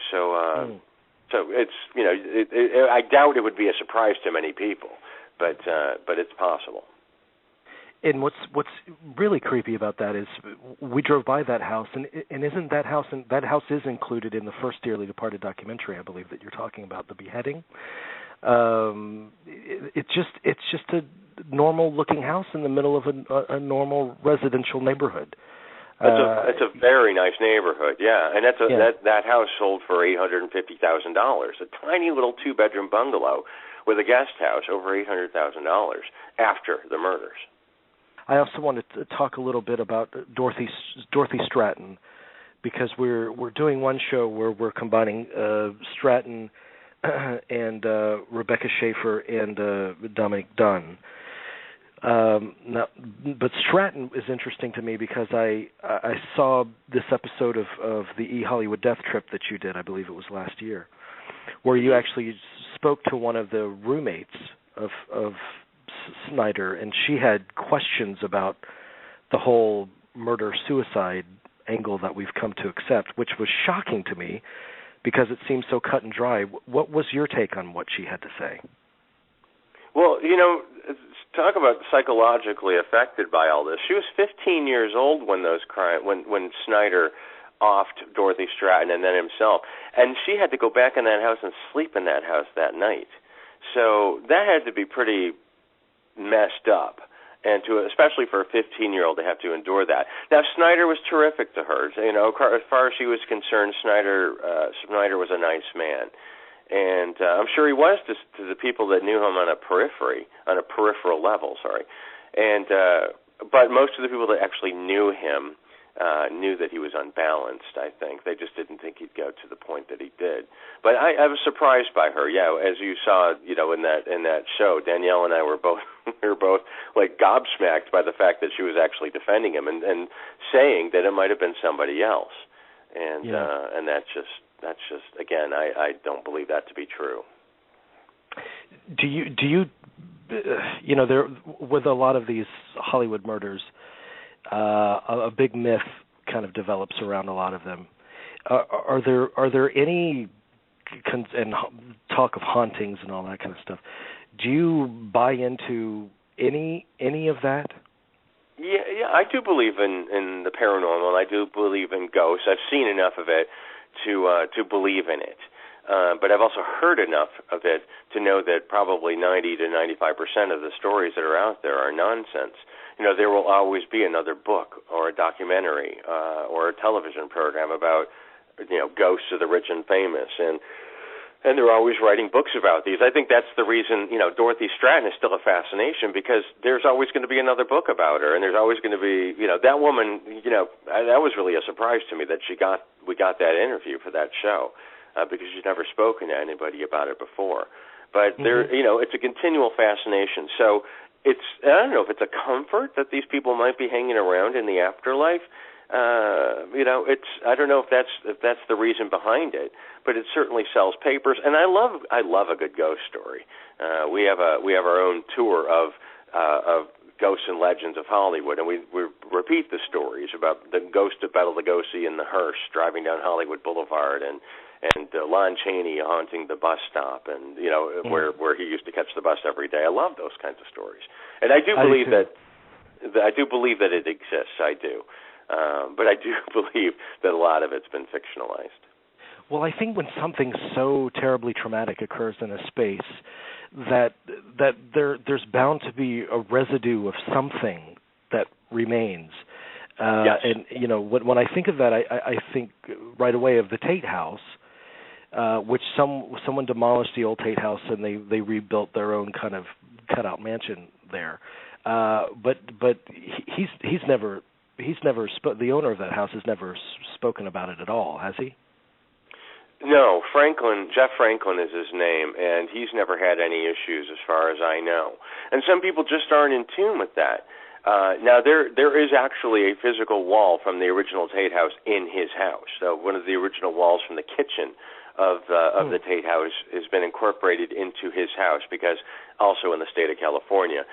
So so it's, I doubt it would be a surprise to many people, but it's possible. And what's really creepy about that is we drove by that house, and isn't that house is included in the first Dearly Departed documentary, I believe, that you're talking about, the beheading. It's just a normal looking house in the middle of a normal residential neighborhood. It's a very nice neighborhood, yeah, and that house sold for $850,000. A tiny little 2-bedroom bungalow with a guest house, over $800,000 after the murders. I also wanted to talk a little bit about Dorothy Stratton, because we're doing one show where we're combining Stratton and Rebecca Schaefer and Dominic Dunn. But Stratton is interesting to me because I saw this episode of the E! Hollywood Death Trip that you did, I believe it was last year, where you actually spoke to one of the roommates of Snyder, and she had questions about the whole murder-suicide angle that we've come to accept, which was shocking to me because it seems so cut and dry. What was your take on what she had to say? Well, talk about psychologically affected by all this. She was 15 years old when when Snyder offed Dorothy Stratton and then himself, and she had to go back in that house and sleep in that house that night. So that had to be pretty messed up, and especially for a 15-year-old to have to endure that. Now, Snyder was terrific to her. As far as she was concerned, Snyder was a nice man, and I'm sure he was to the people that knew him on a peripheral level. And but most of the people that actually knew him knew that he was unbalanced. I think they just didn't think he'd go to the point that he did. But I was surprised by her. Yeah, as you saw, in that show, Danielle and I were both like gobsmacked by the fact that she was actually defending him and saying that it might have been somebody else. And and that's just again, I don't believe that to be true. Do you there with a lot of these Hollywood murders, a big myth kind of develops around a lot of them. Are there any and talk of hauntings and all that kind of stuff? Do you buy into any of that? Yeah, I do believe in the paranormal, and I do believe in ghosts. I've seen enough of it to believe in it. But I've also heard enough of it to know that probably 90 to 95% of the stories that are out there are nonsense. There will always be another book or a documentary or a television program about, ghosts of the rich and famous, and they're always writing books about these. I think that's the reason, Dorothy Stratton is still a fascination, because there's always going to be another book about her, and there's always going to be, that woman, that was really a surprise to me that we got that interview for that show. Because she's never spoken to anybody about it before. But there, it's a continual fascination. So I don't know if it's a comfort that these people might be hanging around in the afterlife. I don't know if that's the reason behind it, but it certainly sells papers. And I love a good ghost story. We have our own tour of Ghosts and Legends of Hollywood, and we repeat the stories about the ghost of Bela Lugosi in the hearse driving down Hollywood Boulevard, and Lon Chaney haunting the bus stop, and where he used to catch the bus every day. I love those kinds of stories, and I do believe that it exists. I do, but I do believe that a lot of it's been fictionalized. Well, I think when something so terribly traumatic occurs in a space, that there's bound to be a residue of something that remains. Yes. And when I think of that, I think right away of the Tate House, which someone demolished the old Tate House and they rebuilt their own kind of cutout mansion there. But he's never the owner of that house has never spoken about it at all, has he? No, Jeff Franklin is his name, and he's never had any issues as far as I know. And some people just aren't in tune with that. Now, there is actually a physical wall from the original Tate House in his house. So one of the original walls from the kitchen of the Tate House has been incorporated into his house, because also in the state of California,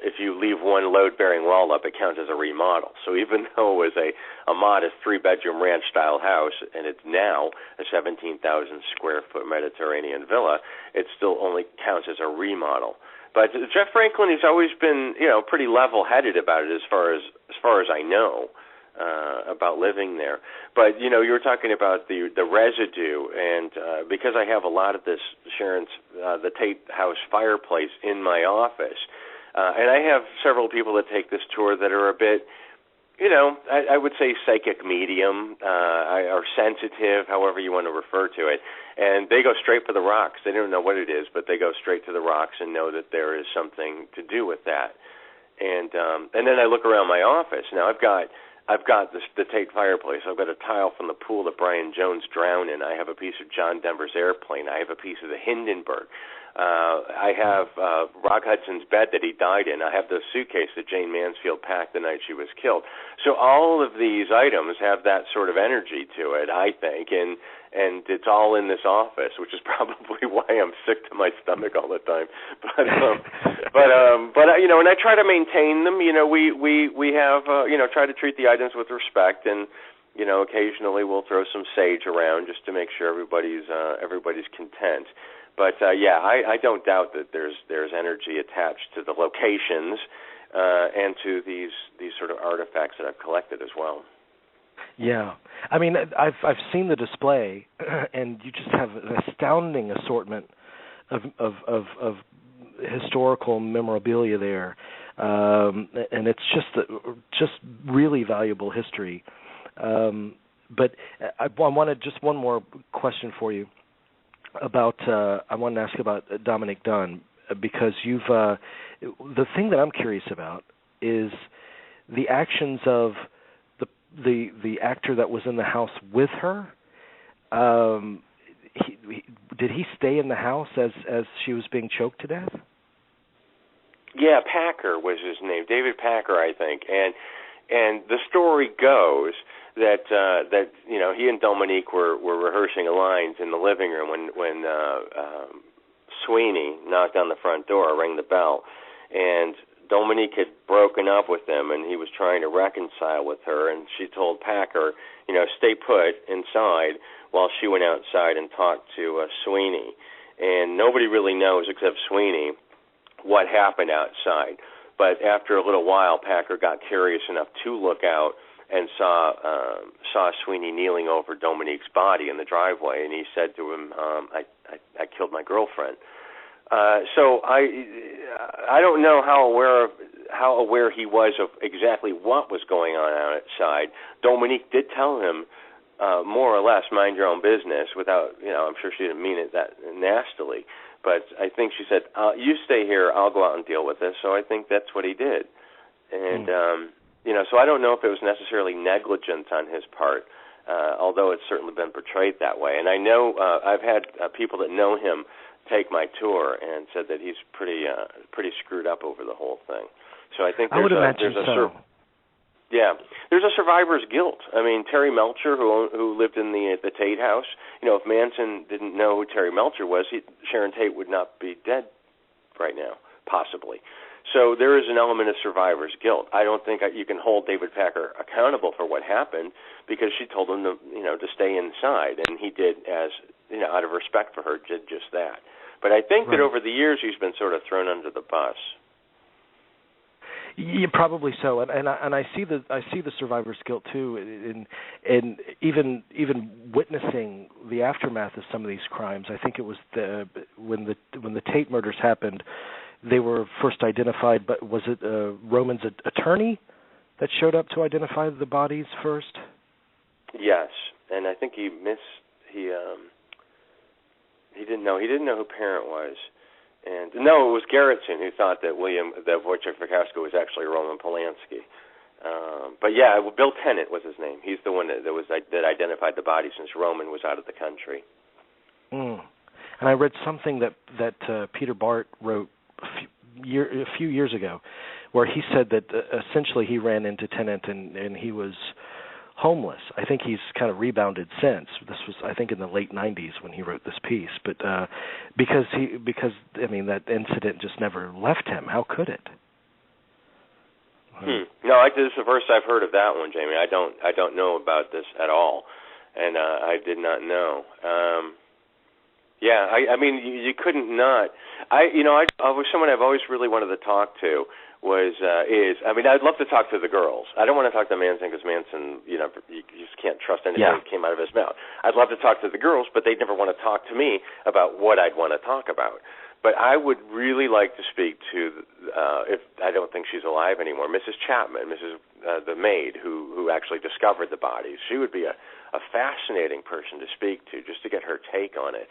if you leave one load-bearing wall up, it counts as a remodel. So even though it was a modest 3-bedroom ranch-style house, and it's now a 17,000-square-foot Mediterranean villa, it still only counts as a remodel. But Jeff Franklin has always been, pretty level-headed about it as far as I know, about living there. But you were talking about the residue, and because I have a lot of this, Sharon's the Tate House fireplace in my office, and I have several people that take this tour that are a bit, I would say psychic medium, or sensitive, however you want to refer to it. And they go straight for the rocks. They don't know what it is, but they go straight to the rocks and know that there is something to do with that. And then I look around my office. Now I've got the Tate fireplace. I've got a tile from the pool that Brian Jones drowned in. I have a piece of John Denver's airplane. I have a piece of the Hindenburg. I have Rock Hudson's bed that he died in. I have the suitcase that Jane Mansfield packed the night she was killed. So all of these items have that sort of energy to it, I think, and it's all in this office, which is probably why I'm sick to my stomach all the time. But and I try to maintain them. We have try to treat the items with respect, and occasionally we'll throw some sage around just to make sure everybody's content. But I don't doubt that there's energy attached to the locations and to these sort of artifacts that I've collected as well. Yeah, I mean, I've seen the display, and you just have an astounding assortment of historical memorabilia there, and it's just really valuable history. But I wanted just one more question for you about. I wanted to ask about Dominic Dunn, because you've the thing that I'm curious about is the actions of the actor that was in the house with her, did he stay in the house as she was being choked to death? Yeah, Packer was his name, David Packer, I think, and the story goes that he and Dominique were rehearsing lines in the living room when Sweeney knocked on the front door, rang the bell, and Dominique had broken up with him, and he was trying to reconcile with her, and she told Packer, stay put inside while she went outside and talked to Sweeney. And nobody really knows except Sweeney what happened outside. But after a little while, Packer got curious enough to look out and saw Sweeney kneeling over Dominique's body in the driveway, and he said to him, I killed my girlfriend. So I don't know how aware he was of exactly what was going on outside. Dominique did tell him more or less, mind your own business, without, I'm sure she didn't mean it that nastily, but I think she said, you stay here, I'll go out and deal with this. So I think that's what he did. And so I don't know if it was necessarily negligence on his part, although it's certainly been portrayed that way. And I know I've had people that know him take my tour and said that he's pretty screwed up over the whole thing. So I think there's a survivor's guilt. I mean, Terry Melcher, who lived in the Tate house, if Manson didn't know who Terry Melcher was, Sharon Tate would not be dead right now, possibly. So there is an element of survivor's guilt. I don't think you can hold David Packer accountable for what happened because she told him to stay inside, and he did, as out of respect for her, did just that. But I think that over the years he's been sort of thrown under the bus. Yeah, probably so, and I see the survivor's guilt too, and even witnessing the aftermath of some of these crimes. I think it was when the Tate murders happened, they were first identified. But was it Roman's attorney that showed up to identify the bodies first? Yes, and I think he didn't know who parent was. And no, it was Gerritsen who thought that Wojciech Frykowski was actually Roman Polanski. But yeah, Bill Tennant was his name. He's the one that identified the body since Roman was out of the country. And I read something that Peter Bart wrote a few years ago, where he said that essentially he ran into Tennant and he was homeless. I think he's kind of rebounded since. This was, I think, in the late 90s when he wrote this piece. But because that incident just never left him. How could it? No, this is the first I've heard of that one, Jamie. I don't know about this at all, and I did not know. You couldn't not. I was someone I've always really wanted to talk to. I'd love to talk to the girls. I don't want to talk to Manson because Manson, you just can't trust anything that came out of his mouth. I'd love to talk to the girls, but they'd never want to talk to me about what I'd want to talk about. But I would really like to speak to, if I don't think she's alive anymore, Mrs. Chapman, the maid who actually discovered the bodies. She would be a fascinating person to speak to, just to get her take on it.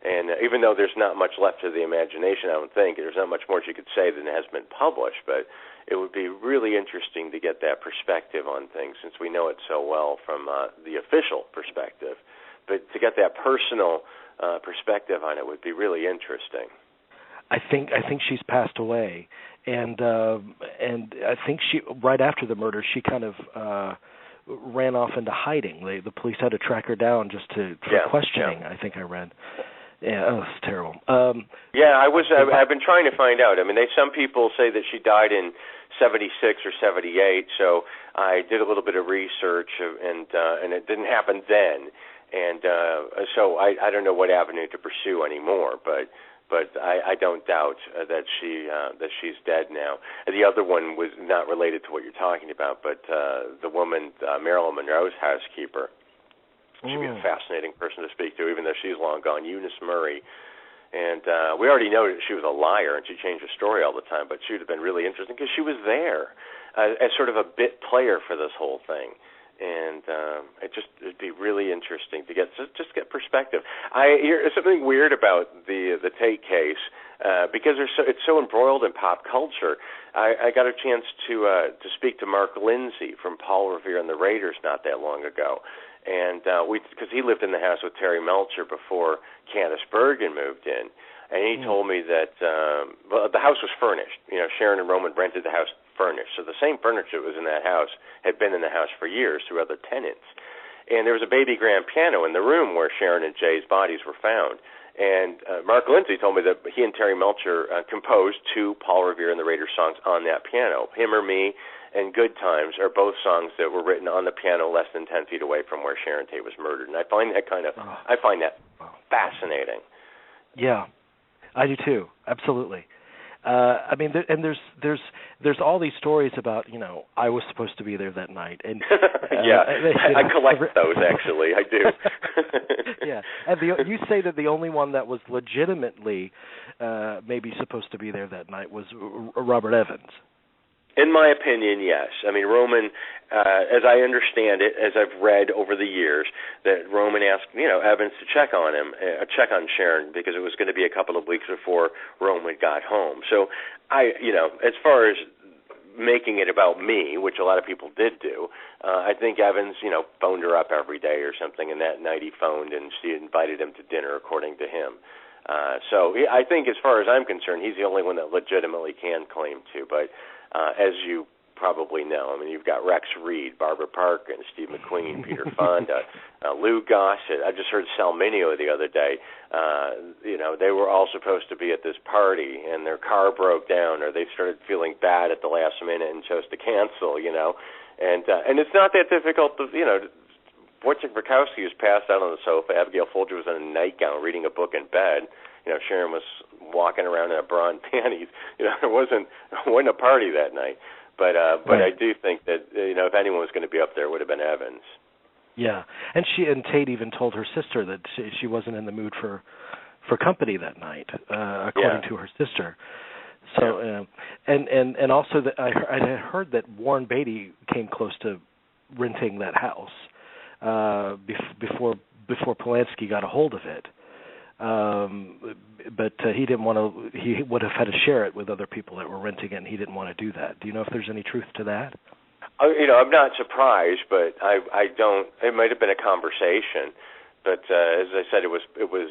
And even though there's not much left to the imagination, I don't think, there's not much more she could say than has been published, but it would be really interesting to get that perspective on things since we know it so well from the official perspective. But to get that personal perspective on it would be really interesting. I think she's passed away, and I think she right after the murder she kind of ran off into hiding. The police had to track her down just for questioning. Yeah. I think I read. Yeah, it's terrible. I've been trying to find out. I mean, some people say that she died in 76 or 78, so I did a little bit of research, and it didn't happen then. And so I don't know what avenue to pursue anymore, but I don't doubt that she's dead now. The other one was not related to what you're talking about, but the woman, Marilyn Monroe's housekeeper. She'd be a fascinating person to speak to, even though she's long gone, Eunice Murray. And we already know that she was a liar, and she changed her story all the time, but she would have been really interesting because she was there as sort of a bit player for this whole thing. And it'd be really interesting to get perspective. I hear something weird about the Tate case because it's so embroiled in pop culture. I got a chance to speak to Mark Lindsay from Paul Revere and the Raiders not that long ago, and because he lived in the house with Terry Melcher before Candice Bergen moved in, and he told me that the house was furnished. You know, Sharon and Roman rented the house furnished, so the same furniture that was in that house had been in the house for years through other tenants. And there was a baby grand piano in the room where Sharon and Jay's bodies were found. And Mark Lindsay told me that he and Terry Melcher composed 2 Paul Revere and the Raiders songs on that piano. Him or Me and Good Times are both songs that were written on the piano less than 10 feet away from where Sharon Tate was murdered. And I find that fascinating. Yeah, I do too. Absolutely. I mean, there's all these stories about, you know, I was supposed to be there that night, and I collect those actually. I do. Yeah, and you say that the only one that was legitimately maybe supposed to be there that night was Robert Evans. In my opinion, yes. I mean, Roman, as I understand it, as I've read over the years, that Roman asked, Evans to check on him, check on Sharon, because it was going to be a couple of weeks before Roman got home. So as far as making it about me, which a lot of people did do, I think Evans, phoned her up every day or something, and that night he phoned and she invited him to dinner, according to him. So I think as far as I'm concerned, he's the only one that legitimately can claim to, but as you probably know, I mean, you've got Rex Reed, Barbara Parker, and Steve McQueen, Peter Fonda, Lou Gossett. I just heard Salminio the other day. They were all supposed to be at this party, and their car broke down, or they started feeling bad at the last minute and chose to cancel. And it's not that difficult to, Wojciech Rakowski was passed out on the sofa. Abigail Folger was in a nightgown reading a book in bed. Sharon was walking around in a bra and panties. There wasn't a party that night. But I do think that if anyone was going to be up there, it would have been Evans. Yeah, and Tate even told her sister that she wasn't in the mood for company that night, according to her sister. So and also that I had heard that Warren Beatty came close to renting that house before Polanski got a hold of it. But he didn't want to. He would have had to share it with other people that were renting it, and he didn't want to do that. Do you know if there's any truth to that? I'm not surprised, but I don't. It might have been a conversation, but as I said, it was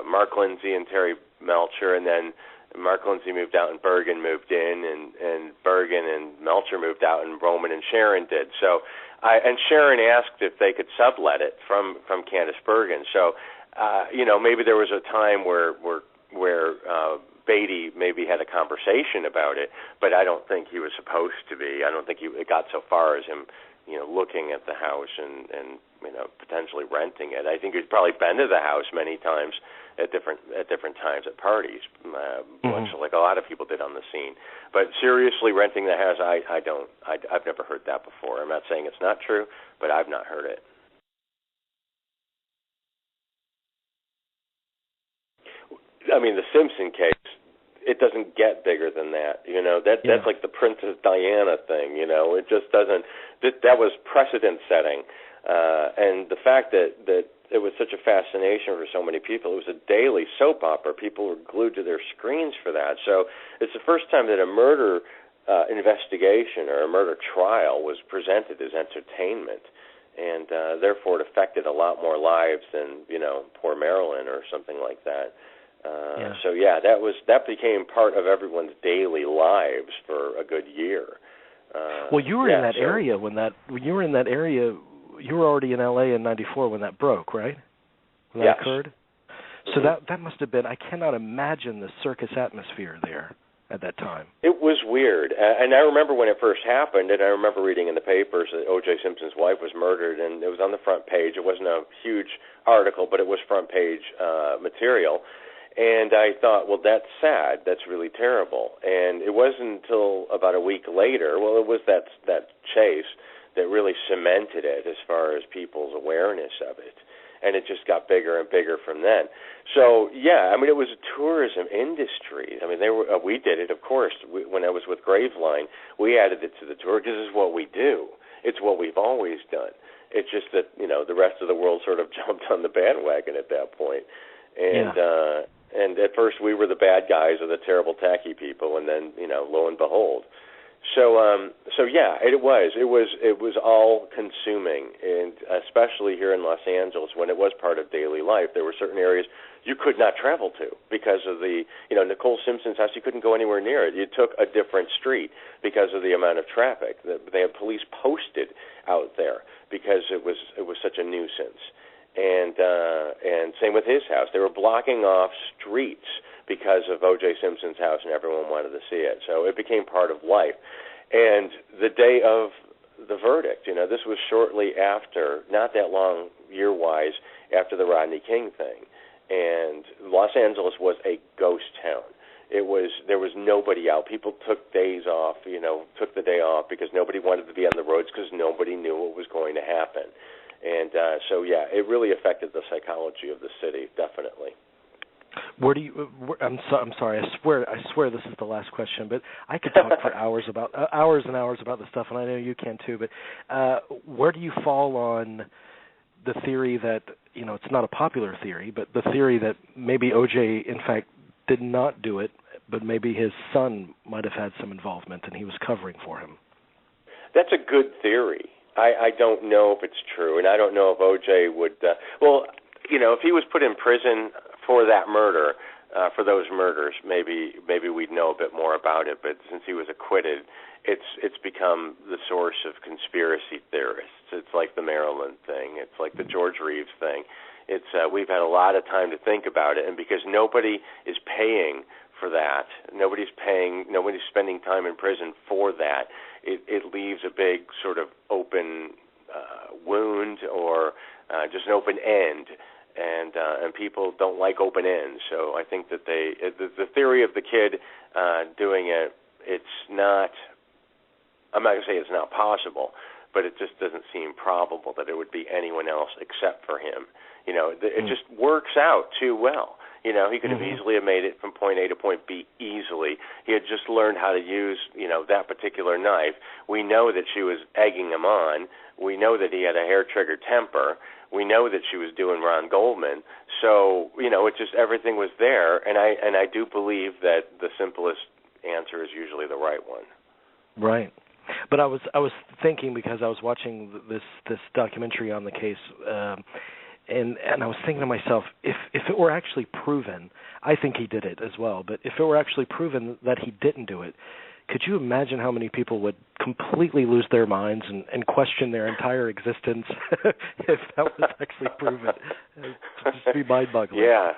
Mark Lindsay and Terry Melcher, and then Mark Lindsay moved out, and Bergen moved in, and Bergen and Melcher moved out, and Roman and Sharon did. So, and Sharon asked if they could sublet it from Candice Bergen. So. Maybe there was a time where Beatty maybe had a conversation about it, but I don't think he was supposed to be. I don't think it got so far as him, looking at the house and potentially renting it. I think he's probably been to the house many times at different times at parties, much like a lot of people did on the scene. But seriously, renting the house, I've never heard that before. I'm not saying it's not true, but I've not heard it. I mean, the Simpson case, it doesn't get bigger than that. That's like the Princess Diana thing. It just doesn't. That was precedent setting, and the fact that it was such a fascination for so many people. It was a daily soap opera. People were glued to their screens for that. So it's the first time that a murder investigation or a murder trial was presented as entertainment, and therefore it affected a lot more lives than poor Marilyn or something like that. So that became part of everyone's daily lives for a good year. Well, you were in that area when you were in that area. You were already in L.A. in '94 when that broke, right? When that occurred. So that must have been. I cannot imagine the circus atmosphere there at that time. It was weird, and I remember when it first happened, and I remember reading in the papers that OJ Simpson's wife was murdered, and it was on the front page. It wasn't a huge article, but it was front page material. And I thought, well, that's sad. That's really terrible. And it wasn't until about a week later, it was that chase that really cemented it as far as people's awareness of it. And it just got bigger and bigger from then. So, it was a tourism industry. I mean, we did it, of course. When I was with Graveline, we added it to the tour because this is what we do. It's what we've always done. It's just that, the rest of the world sort of jumped on the bandwagon at that point. And at first we were the bad guys or the terrible tacky people, and then, lo and behold. So yeah, it was all consuming, and especially here in Los Angeles, when it was part of daily life, there were certain areas you could not travel to because of the, Nicole Simpson's house. You couldn't go anywhere near it. You took a different street because of the amount of traffic. They had police posted out there because it was such a nuisance. And same with his house. They were blocking off streets because of OJ Simpson's house, and everyone wanted to see it. So it became part of life. And the day of the verdict, this was shortly after, not that long year-wise, after the Rodney King thing. And Los Angeles was a ghost town. There was nobody out. People took days off, took the day off because nobody wanted to be on the roads because nobody knew what was going to happen. And so, yeah, it really affected the psychology of the city, definitely. I'm sorry. I swear this is the last question, but I could talk for hours and hours about this stuff, and I know you can too. But where do you fall on the theory that it's not a popular theory, but the theory that maybe OJ in fact did not do it, but maybe his son might have had some involvement and he was covering for him? That's a good theory. I don't know if it's true, and I don't know if OJ would. If he was put in prison for that murder, for those murders, maybe we'd know a bit more about it. But since he was acquitted, it's become the source of conspiracy theorists. It's like the Maryland thing. It's like the George Reeves thing. We've had a lot of time to think about it, and because nobody is paying for that, nobody's spending time in prison for that. It leaves a big sort of open wound or just an open end. And people don't like open ends, so I think that the theory of the kid doing it, it's not. I'm not going to say it's not possible, but it just doesn't seem probable that it would be anyone else except for him. It just works out too well. He could have easily have made it from point A to point B easily. He had just learned how to use, that particular knife. We know that she was egging him on. We know that he had a hair-trigger temper. We know that she was doing Ron Goldman. So, it just everything was there, and I do believe that the simplest answer is usually the right one. Right. But I was thinking, because I was watching this documentary on the case, and I was thinking to myself, if it were actually proven, I think he did it as well, but if it were actually proven that he didn't do it, could you imagine how many people would completely lose their minds and question their entire existence if that was actually proven? It'd just be mind-boggling. Yeah.